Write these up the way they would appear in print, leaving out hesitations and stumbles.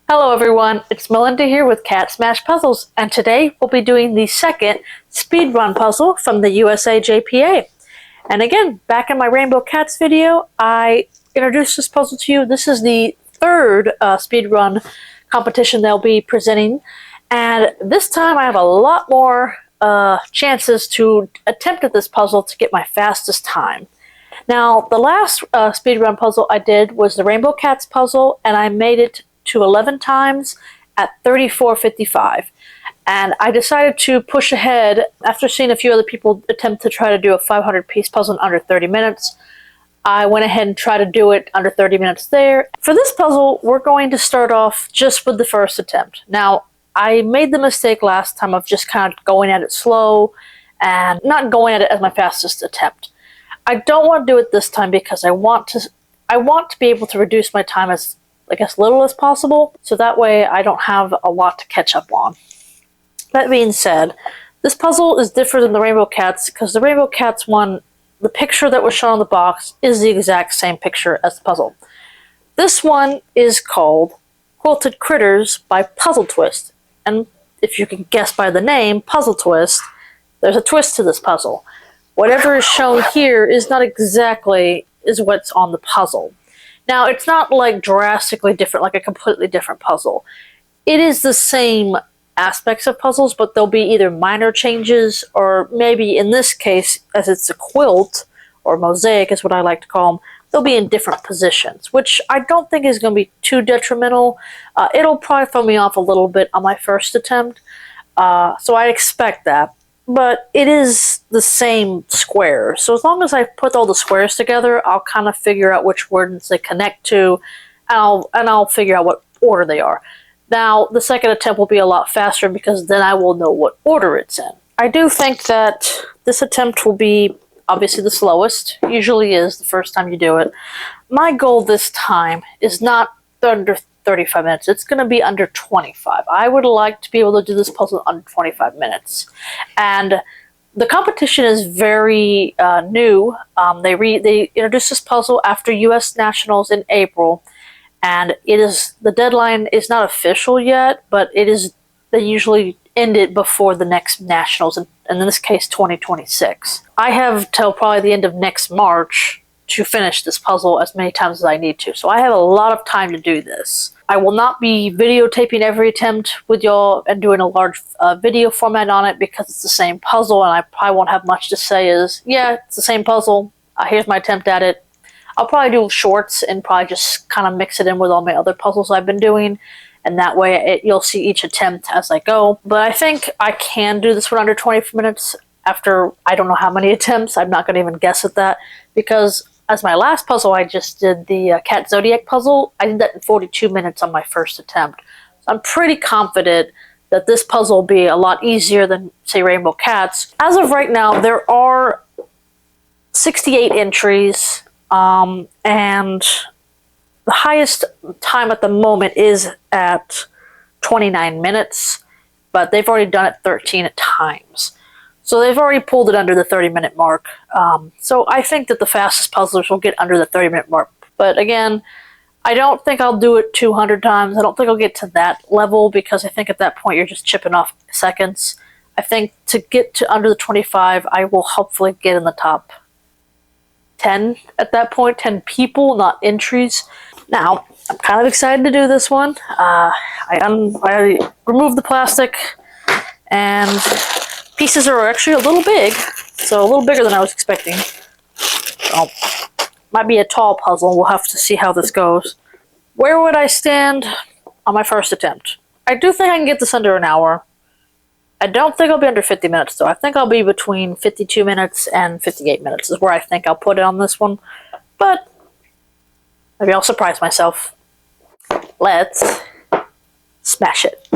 Hello everyone, it's Melinda here with CatSmashPuzzles, and today we'll be doing the second speedrun puzzle from the USA JPA. And again, back in my Rainbow Cats video, I introduced this puzzle to you. This is the third speedrun competition they'll be presenting, and this time I have a lot more chances to attempt at this puzzle to get my fastest time. Now, the last speedrun puzzle I did was the Rainbow Cats puzzle, and I made it to 11 times at 34:55, and I decided to push ahead after seeing a few other people attempt to try to do a 500-piece puzzle in under 30 minutes. I went ahead and tried to do it under 30 minutes there. For this puzzle, we're going to start off just with the first attempt. Now, I made the mistake last time of just kind of going at it slow and not going at it as my fastest attempt. I don't want to do it this time because I want to be able to reduce my time as little as possible, so that way I don't have a lot to catch up on. That being said, this puzzle is different than the Rainbow Cats because the Rainbow Cats one, the picture that was shown on the box is the exact same picture as the puzzle. This one is called Quilted Critters by Puzzle Twist, and if you can guess by the name, Puzzle Twist, there's a twist to this puzzle. Whatever is shown here is not exactly what's on the puzzle. Now, it's not like drastically different, like a completely different puzzle. It is the same aspects of puzzles, but there'll be either minor changes, or maybe in this case, as it's a quilt, or mosaic is what I like to call them, they'll be in different positions, which I don't think is going to be too detrimental. It'll probably throw me off a little bit on my first attempt, so I expect that. But it is the same square, so as long as I put all the squares together, I'll kind of figure out which words they connect to, and I'll figure out what order they are. Now, the second attempt will be a lot faster because then I will know what order it's in. I do think that this attempt will be obviously the slowest, usually is the first time you do it. My goal this time is not under 35 minutes. It's going to be under 25. I would like to be able to do this puzzle under 25 minutes. And the competition is very new. They introduced this puzzle after US Nationals in April, and the deadline is not official yet, but they usually end it before the next Nationals, and in this case 2026. I have till probably the end of next March to finish this puzzle as many times as I need to. So I have a lot of time to do this. I will not be videotaping every attempt with y'all and doing a large video format on it because it's the same puzzle, and I probably won't have much to say yeah, it's the same puzzle. Here's my attempt at it. I'll probably do shorts and probably just kind of mix it in with all my other puzzles I've been doing, and that way you'll see each attempt as I go. But I think I can do this one under 20 minutes after I don't know how many attempts. I'm not going to even guess at that, because as my last puzzle, I just did the Cat Zodiac puzzle. I did that in 42 minutes on my first attempt. So I'm pretty confident that this puzzle will be a lot easier than, say, Rainbow Cats. As of right now, there are 68 entries, and the highest time at the moment is at 29 minutes, but they've already done it 13 times. So they've already pulled it under the 30-minute mark. So I think that the fastest puzzlers will get under the 30-minute mark. But again, I don't think I'll do it 200 times. I don't think I'll get to that level, because I think at that point you're just chipping off seconds. I think to get to under the 25, I will hopefully get in the top 10 at that point. 10 people, not entries. Now, I'm kind of excited to do this one. I removed the plastic, and pieces are actually a little big, so a little bigger than I was expecting. So, might be a tall puzzle. We'll have to see how this goes. Where would I stand on my first attempt? I do think I can get this under an hour. I don't think I'll be under 50 minutes, though. I think I'll be between 52 minutes and 58 minutes is where I think I'll put it on this one. But maybe I'll surprise myself. Let's smash it.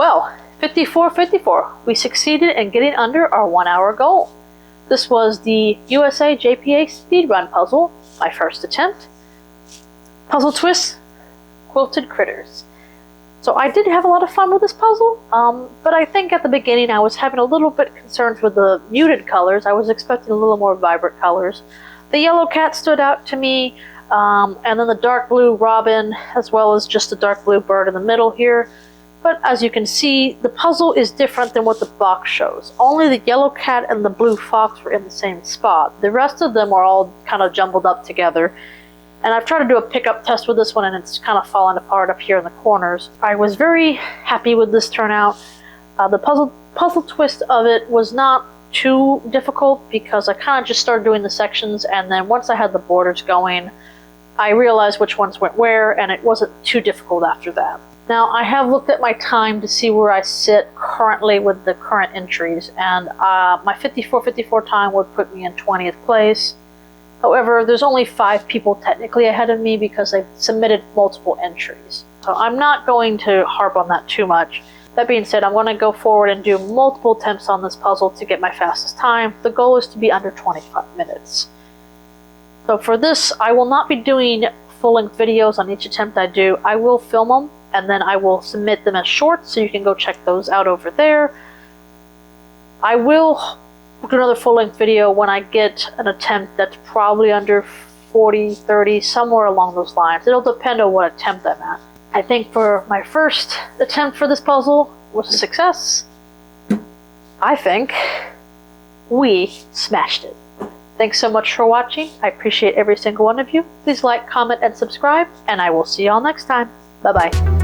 Well, 54-54, we succeeded in getting under our 1 hour goal. This was the USA JPA speedrun puzzle, my first attempt. Puzzle twist, quilted critters. So I did have a lot of fun with this puzzle, but I think at the beginning I was having a little bit concerns with the muted colors. I was expecting a little more vibrant colors. The yellow cat stood out to me, and then the dark blue robin, as well as just the dark blue bird in the middle here. But as you can see, the puzzle is different than what the box shows. Only the yellow cat and the blue fox were in the same spot. The rest of them are all kind of jumbled up together. And I've tried to do a pickup test with this one, and it's kind of fallen apart up here in the corners. I was very happy with this turnout. The puzzle twist of it was not too difficult because I kind of just started doing the sections, and then once I had the borders going, I realized which ones went where, and it wasn't too difficult after that. Now, I have looked at my time to see where I sit currently with the current entries, and my 54-54 time would put me in 20th place. However, there's only 5 people technically ahead of me because they've submitted multiple entries. So I'm not going to harp on that too much. That being said, I'm going to go forward and do multiple attempts on this puzzle to get my fastest time. The goal is to be under 25 minutes. So for this, I will not be doing full-length videos on each attempt I do. I will film them, and then I will submit them as shorts, so you can go check those out over there. I will do another full-length video when I get an attempt that's probably under 40, 30, somewhere along those lines. It'll depend on what attempt I'm at. I think for my first attempt for this puzzle was a success. I think we smashed it. Thanks so much for watching. I appreciate every single one of you. Please like, comment, and subscribe, and I will see you all next time. Bye-bye.